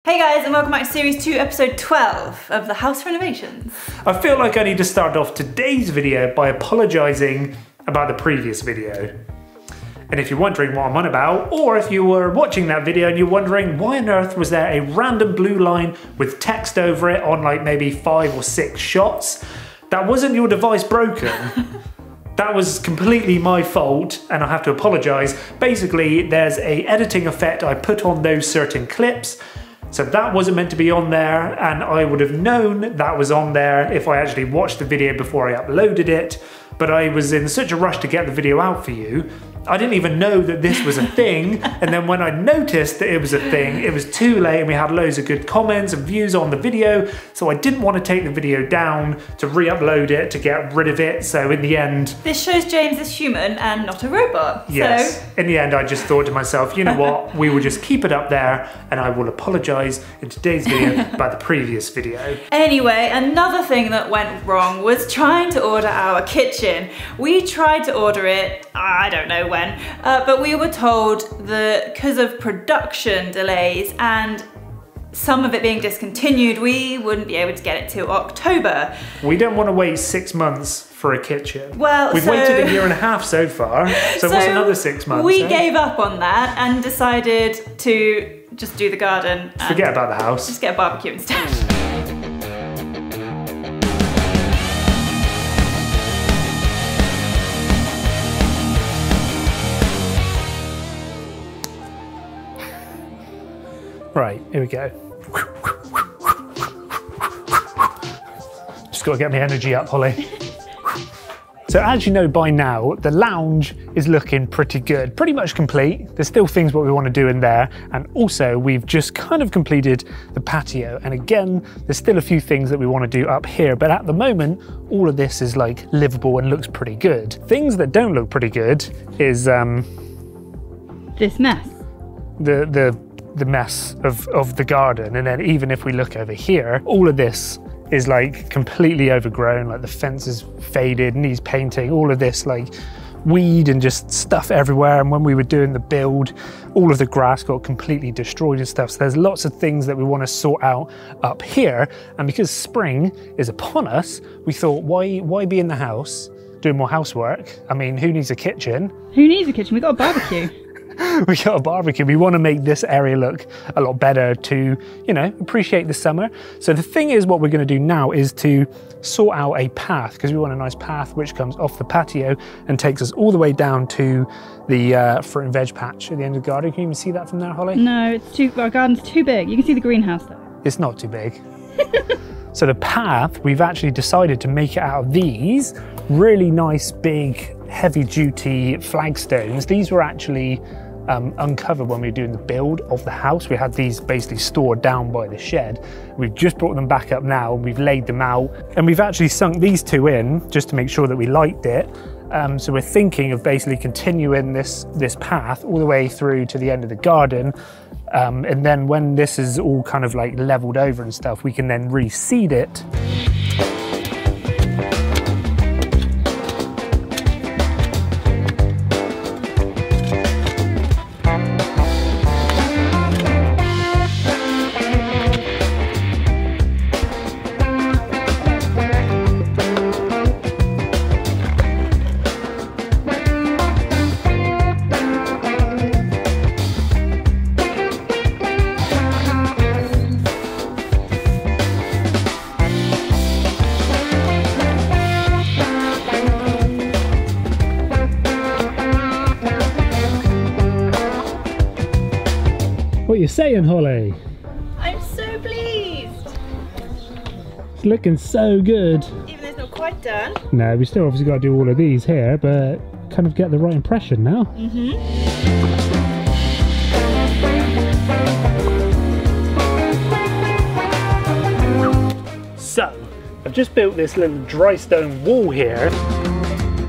Hey guys, and welcome back to Series 2, Episode 12 of the House Renovations. I feel like I need to start off today's video by apologising about the previous video. And if you're wondering what I'm on about, or if you were watching that video and you're wondering why on earth was there a random blue line with text over it on like maybe 5 or 6 shots, that wasn't your device broken. That was completely my fault and I have to apologise. Basically, there's an editing effect I put on those certain clips. So that wasn't meant to be on there, and I would have known that was on there if I actually watched the video before I uploaded it, but I was in such a rush to get the video out for you, I didn't even know that this was a thing, and then when I noticed that it was a thing, it was too late and we had loads of good comments and views on the video, so I didn't want to take the video down to re-upload it, to get rid of it, so in the end... This shows James is human and not a robot. Yes, so... in the end I just thought to myself, you know what, we will just keep it up there and I will apologise in today's video about the previous video. Anyway, another thing that went wrong was trying to order our kitchen. We tried to order it, I don't know when, but we were told that because of production delays and some of it being discontinued, we wouldn't be able to get it till October. We don't want to wait 6 months for a kitchen. Well, we've waited a year and a half so far, so what's another 6 months? We gave up on that and decided to just do the garden. And forget about the house. Just get a barbecue instead. Right, here we go. Just got to get my energy up, Holly. So as you know by now, the lounge is looking pretty good, pretty much complete. There's still things what we want to do in there. And also we've just kind of completed the patio. And again, there's still a few things that we want to do up here. But at the moment, all of this is like livable and looks pretty good. Things that don't look pretty good is this mess. The mess of the garden. And then even if we look over here, all of this is like completely overgrown, like the fence is faded, needs painting, all of this like weed and just stuff everywhere. And when we were doing the build, all of the grass got completely destroyed and stuff. So there's lots of things that we want to sort out up here. And because spring is upon us, we thought, why be in the house doing more housework? I mean, who needs a kitchen? Who needs a kitchen? We got a barbecue. We got a barbecue. We want to make this area look a lot better to, you know, appreciate the summer. So the thing is, what we're going to do now is to sort out a path, because we want a nice path which comes off the patio and takes us all the way down to the fruit and veg patch at the end of the garden. Can you even see that from there, Holly? No, it's our garden's too big. You can see the greenhouse though. It's not too big. So the path, we've actually decided to make it out of these really nice, big, heavy-duty flagstones. These were actually uncovered when we were doing the build of the house. We had these basically stored down by the shed. We've just brought them back up now and we've laid them out, and we've actually sunk these two in just to make sure that we liked it. So we're thinking of basically continuing this path all the way through to the end of the garden, and then when this is all kind of like leveled over and stuff, we can then reseed it. What are you saying, Holly? I'm so pleased. It's looking so good. Even though it's not quite done. No, we still obviously got to do all of these here, but kind of get the right impression now. So, I've just built this little dry stone wall here.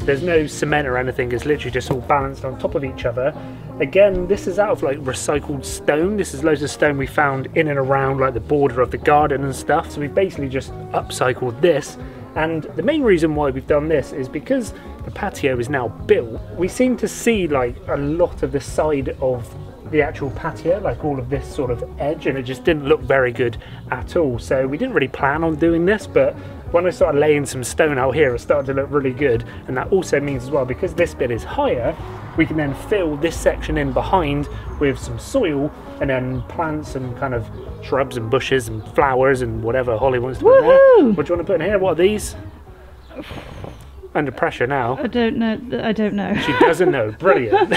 There's no cement or anything, it's literally just all balanced on top of each other. Again, this is out of like recycled stone. This is loads of stone we found in and around like the border of the garden and stuff. So we basically just upcycled this. And the main reason why we've done this is because the patio is now built. We seem to see like a lot of the side of the actual patio, like all of this sort of edge, and it just didn't look very good at all. So we didn't really plan on doing this, but when I started laying some stone out here, it started to look really good. And that also means as well, because this bit is higher, we can then fill this section in behind with some soil and then plant some kind of shrubs and bushes and flowers and whatever Holly wants to put in there. What do you want to put in here? What are these? Under pressure now. I don't know. I don't know. She doesn't know. Brilliant.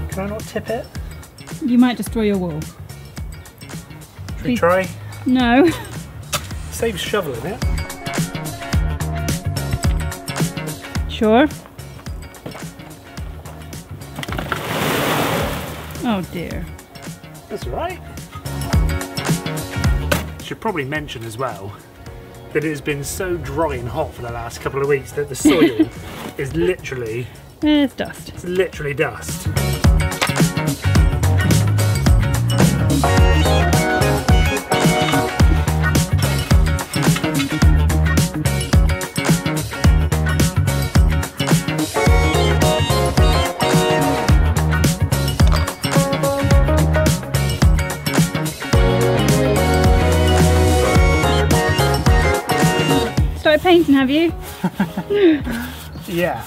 Can I not tip it? You might destroy your wall. Should we try? No. Saves shoveling it. Sure. Oh dear. That's all right. Should probably mention as well that it has been so dry and hot for the last couple of weeks that the soil is literally... It's dust. It's literally dust. Started painting, have you? Yeah.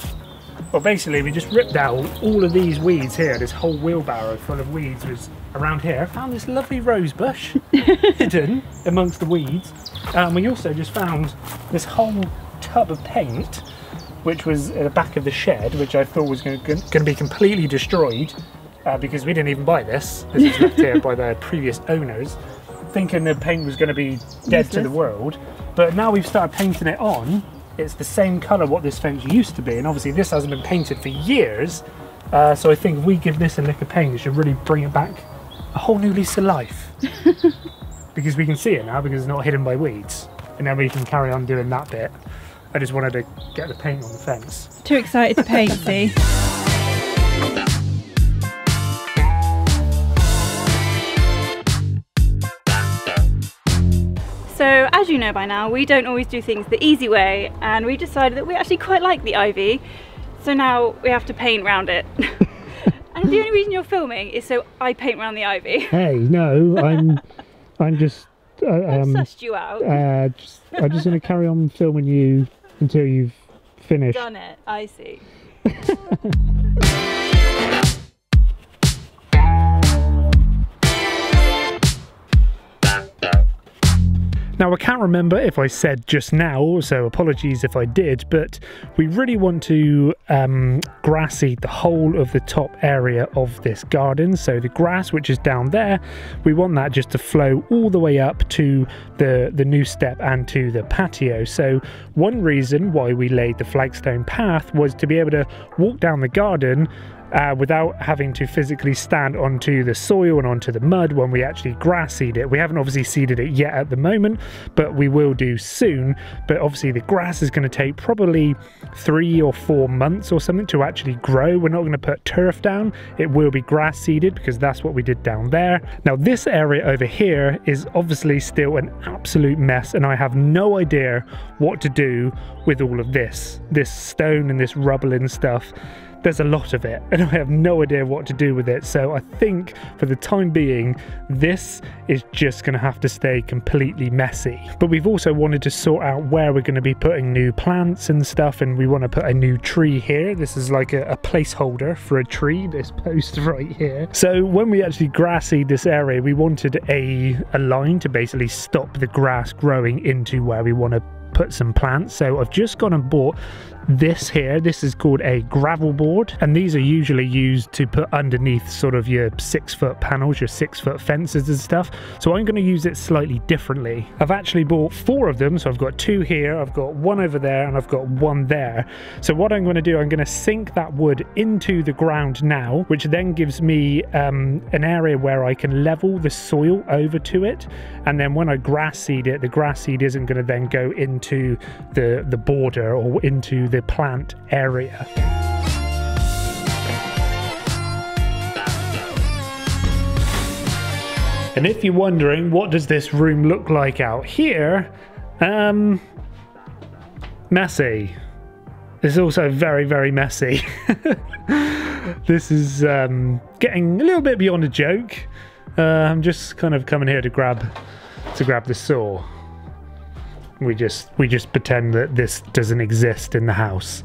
Well, basically, we just ripped out all of these weeds here. This whole wheelbarrow full of weeds was around here. Found this lovely rose bush hidden amongst the weeds. We also just found this whole tub of paint, which was at the back of the shed, which I thought was going to be completely destroyed because we didn't even buy this. This was left here by the previous owners, thinking the paint was going to be dead to the world. But now we've started painting it on. It's the same colour what this fence used to be, and obviously this hasn't been painted for years. So I think if we give this a lick of paint, it should really bring it back a whole new lease of life. Because we can see it now because it's not hidden by weeds. And then we can carry on doing that bit. I just wanted to get the paint on the fence. Too excited to paint, see? So, as you know by now, we don't always do things the easy way, and we decided that we actually quite like the ivy, so now we have to paint around it. And the only reason you're filming is so I paint around the ivy. Hey, no, I'm just... I've sussed you out. I'm just going to carry on filming you until you've finished. Done it, I see. Now, I can't remember if I said just now, so apologies if I did, but we really want to grass seed the whole of the top area of this garden. So the grass, which is down there, we want that just to flow all the way up to the new step and to the patio. So one reason why we laid the flagstone path was to be able to walk down the garden without having to physically stand onto the soil and onto the mud when we actually grass seed it. We haven't obviously seeded it yet at the moment, but we will do soon. But obviously the grass is going to take probably 3 or 4 months or something to actually grow. We're not going to put turf down. It will be grass seeded because that's what we did down there. Now this area over here is obviously still an absolute mess, and I have no idea what to do with all of this stone and this rubble and stuff. There's a lot of it and I have no idea what to do with it. So I think for the time being, this is just going to have to stay completely messy. But we've also wanted to sort out where we're going to be putting new plants and stuff, and we want to put a new tree here. This is like a placeholder for a tree, this post right here. So when we actually grass seed this area, we wanted a line to basically stop the grass growing into where we want to put some plants. So I've just gone and bought this here. This is called a gravel board, and these are usually used to put underneath sort of your 6-foot panels, your 6-foot fences and stuff. So I'm going to use it slightly differently. I've actually bought 4 of them. So I've got 2 here, I've got 1 over there, and I've got 1 there. So what I'm going to do, I'm going to sink that wood into the ground now, which then gives me an area where I can level the soil over to it. And then when I grass seed it, the grass seed isn't going to then go into the border or into the plant area. And if you're wondering, what does this room look like out here? Messy. It's also very, very messy. This is getting a little bit beyond a joke. I'm just kind of coming here to grab the saw. We just pretend that this doesn't exist in the house.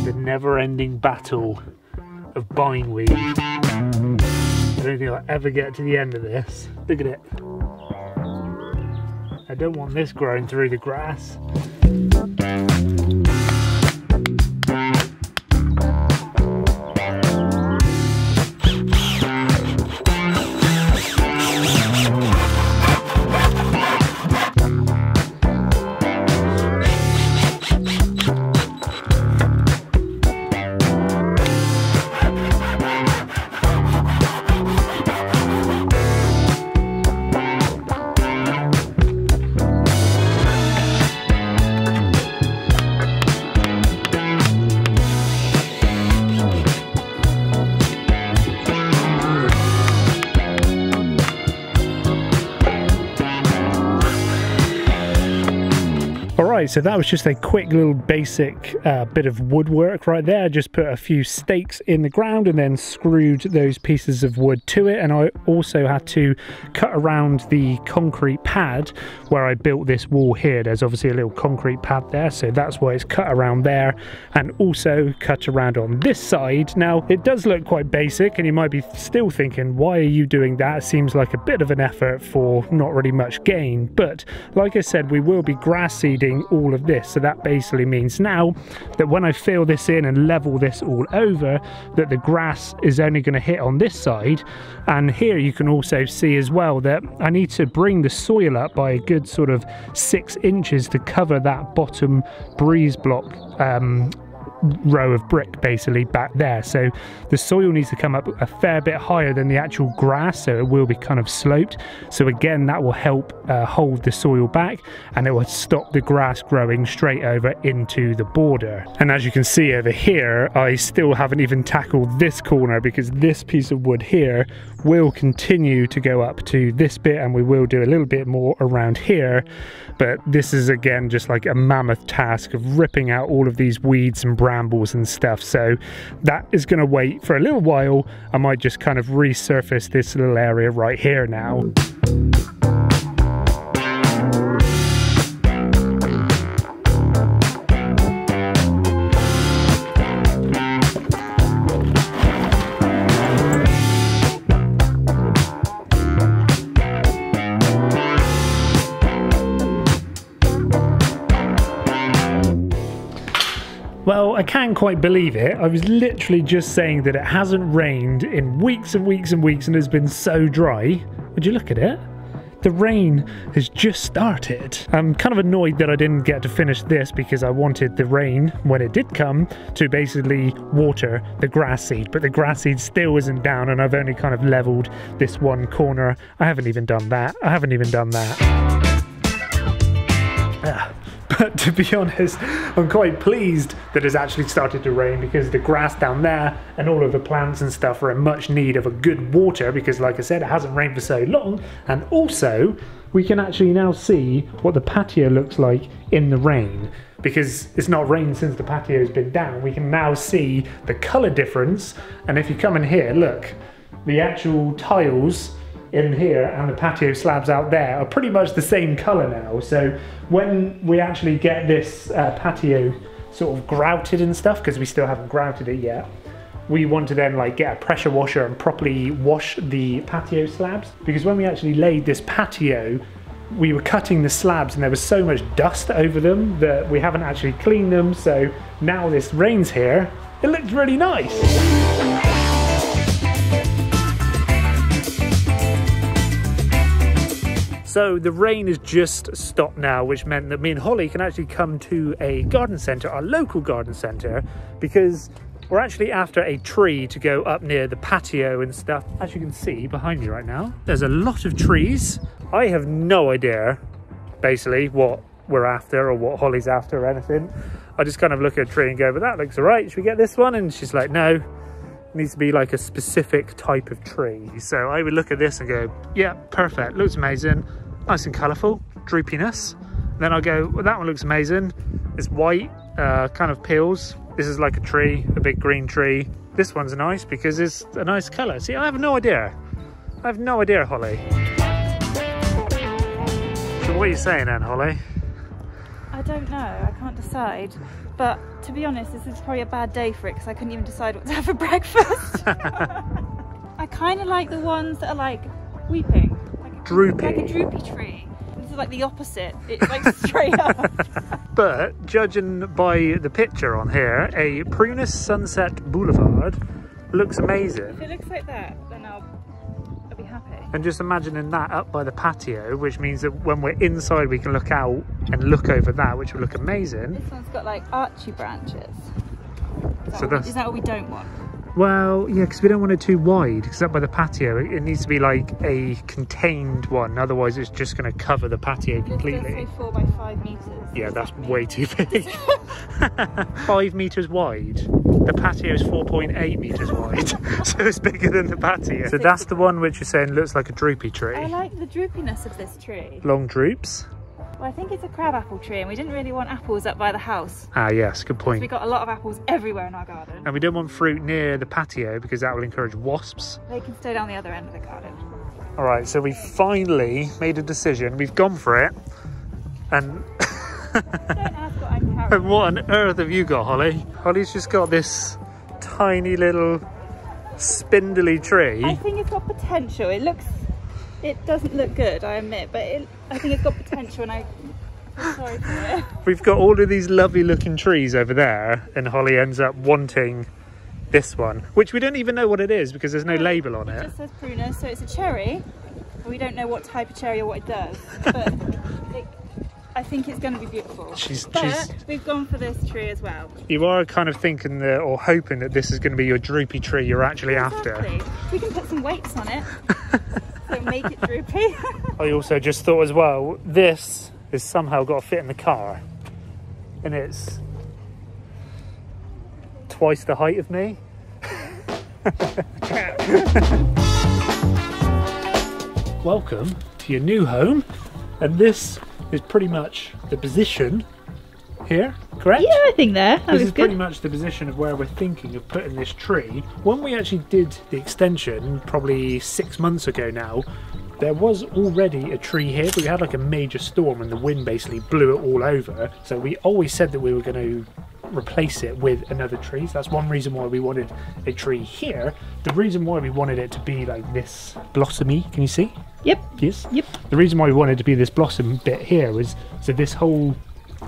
The never-ending battle of bindweed. I don't think I'll ever get to the end of this. Look at it. I don't want this growing through the grass. Alright, so that was just a quick little basic bit of woodwork right there. I just put a few stakes in the ground and then screwed those pieces of wood to it, and I also had to cut around the concrete pad where I built this wall here. There's obviously a little concrete pad there, so that's why it's cut around there, and also cut around on this side. Now, it does look quite basic, and you might be still thinking, why are you doing that? It seems like a bit of an effort for not really much gain, but like I said, we will be grass seeding all of this, so that basically means now that when I fill this in and level this all over, that the grass is only going to hit on this side. And here you can also see as well that I need to bring the soil up by a good sort of 6 inches to cover that bottom breeze block row of brick basically back there. So the soil needs to come up a fair bit higher than the actual grass, so it will be kind of sloped. So again, that will help hold the soil back, and it will stop the grass growing straight over into the border. And as you can see over here, I still haven't even tackled this corner, because this piece of wood here will continue to go up to this bit, and we will do a little bit more around here. But this is again just like a mammoth task of ripping out all of these weeds and brambles and stuff, so that is going to wait for a little while. I might just kind of resurface this little area right here now. Well, I can't quite believe it. I was literally just saying that it hasn't rained in weeks and weeks and weeks and has been so dry. Would you look at it? The rain has just started. I'm kind of annoyed that I didn't get to finish this, because I wanted the rain, when it did come, to basically water the grass seed, but the grass seed still isn't down, and I've only kind of leveled this one corner. I haven't even done that. But to be honest, I'm quite pleased that it's actually started to rain, because the grass down there and all of the plants and stuff are in much need of a good water, because like I said, it hasn't rained for so long. And also we can actually now see what the patio looks like in the rain, because it's not rained since the patio has been down. We can now see the colour difference, and if you come in here, look, the actual tiles in here and the patio slabs out there are pretty much the same colour now. So when we actually get this patio sort of grouted and stuff, because we still haven't grouted it yet, we want to then like get a pressure washer and properly wash the patio slabs, because when we actually laid this patio, we were cutting the slabs and there was so much dust over them that we haven't actually cleaned them. So now this rain's here, it looks really nice. So the rain has just stopped now, which meant that me and Holly can actually come to a garden centre, our local garden centre, because We're actually after a tree to go up near the patio and stuff. As you can see behind me right now, there's a lot of trees. I have no idea, basically, what we're after or what Hollie's after or anything. I just kind of look at a tree and go, but that looks all right. Should we get this one? And she's like, no, it needs to be like a specific type of tree. So I would look at this and go, yeah, perfect. Looks amazing. Nice and colourful, droopiness. Then I'll go, well, that one looks amazing. It's white, kind of peels. This is like a tree, a big green tree. This one's nice because it's a nice colour. See, I have no idea. I have no idea, Hollie. So what are you saying then, Hollie? I don't know, I can't decide. But to be honest, this is probably a bad day for it because I couldn't even decide what to have for breakfast. I kind of like the ones that are like weeping. Like droopy. Like a droopy tree. This is like the opposite. It's like straight up. But judging by the picture on here, a Prunus Sunset Boulevard looks amazing. If it looks like that, then I'll be happy. And just imagining that up by the patio, which means that when we're inside we can look out and look over that, which will look amazing. This one's got like archy branches. Is that what we don't want? Well, yeah, because we don't want it too wide, because up by the patio it needs to be like a contained one, otherwise it's just going to cover the patio completely. Let's say 4 by 5 metres. Yeah, that's way too big. 5 metres wide. The patio is 4.8 metres wide, so it's bigger than the patio. So that's the one which you're saying looks like a droopy tree. I like the droopiness of this tree. Long droops. Well, I think it's a crabapple tree and we didn't really want apples up by the house. Ah, yes, good point. We got a lot of apples everywhere in our garden. And we don't want fruit near the patio because that will encourage wasps. They can stay down the other end of the garden. All right, so we finally made a decision. We've gone for it. And Don't ask what I'm carrying. And what on earth have you got, Hollie? Hollie's just got this tiny little spindly tree. I think it's got potential. It doesn't look good, I admit, but I think it's got potential and I'm sorry for it. We've got all of these lovely looking trees over there and Hollie ends up wanting this one, which we don't even know what it is because there's no label on it. It just says Prunus, so it's a cherry. But we don't know what type of cherry or what it does, but I think it's going to be beautiful. But we've gone for this tree as well. You are kind of thinking that, or hoping that this is going to be your droopy tree you're actually after. We can put some weights on it. So make it droopy. I also just thought as well, this has somehow got to fit in the car. And it's twice the height of me. Welcome to your new home. And this is pretty much the position here, correct? Yeah, I think there. This is pretty much the position of where we're thinking of putting this tree. When we actually did the extension, probably 6 months ago now, there was already a tree here, but we had like a major storm and the wind basically blew it all over. So we always said that we were going to replace it with another tree. So that's one reason why we wanted a tree here. The reason why we wanted it to be like this blossomy, can you see? Yep. Yes? Yep. The reason why we wanted it to be this blossom bit here was so this whole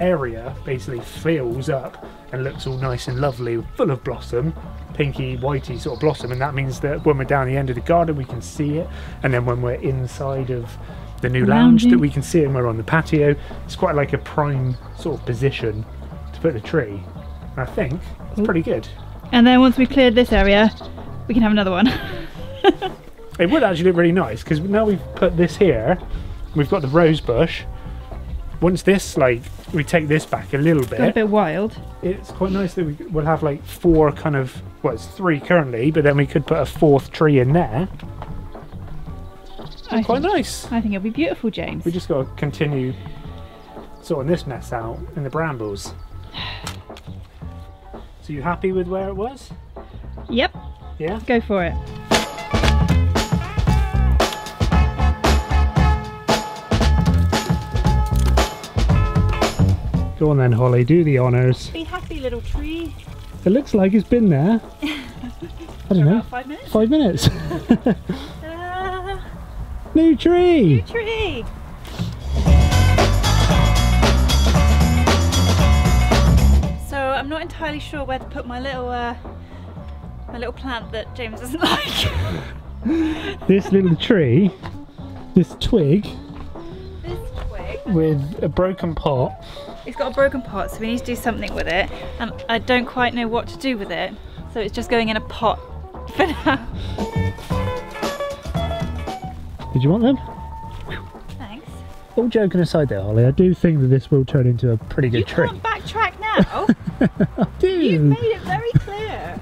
area basically fills up and looks all nice and lovely, full of blossom, pinky whitey sort of blossom, and that means that when we're down the end of the garden we can see it, and then when we're inside of the new lounge that we can see it, and we're on the patio. It's quite like a prime sort of position to put the tree. I think it's pretty good. And then once we've cleared this area we can have another one. It would actually look really nice because now we've put this here, we've got the rose bush. Once this, like, we take this back a little bit. Got a bit wild. It's quite nice that we'll have like 4 kind of, well, it's 3 currently, but then we could put a 4th tree in there. Quite nice. I think it'll be beautiful, James. We just got to continue sorting this mess out in the brambles. So you happy with where it was? Yep. Yeah? Go for it. Go on then, Hollie, do the honours. Be happy, little tree. It looks like it's been there. I don't know. About 5 minutes? 5 minutes. New tree! New tree! So I'm not entirely sure where to put my little plant that James doesn't like. This little tree, this twig, with a broken pot. It's got a broken pot, so we need to do something with it, and I don't quite know what to do with it. So it's just going in a pot for now. Did you want them? Thanks. All joking aside there, Holly, I do think that this will turn into a pretty good tree. You can't backtrack now. I do. You've made it very clear.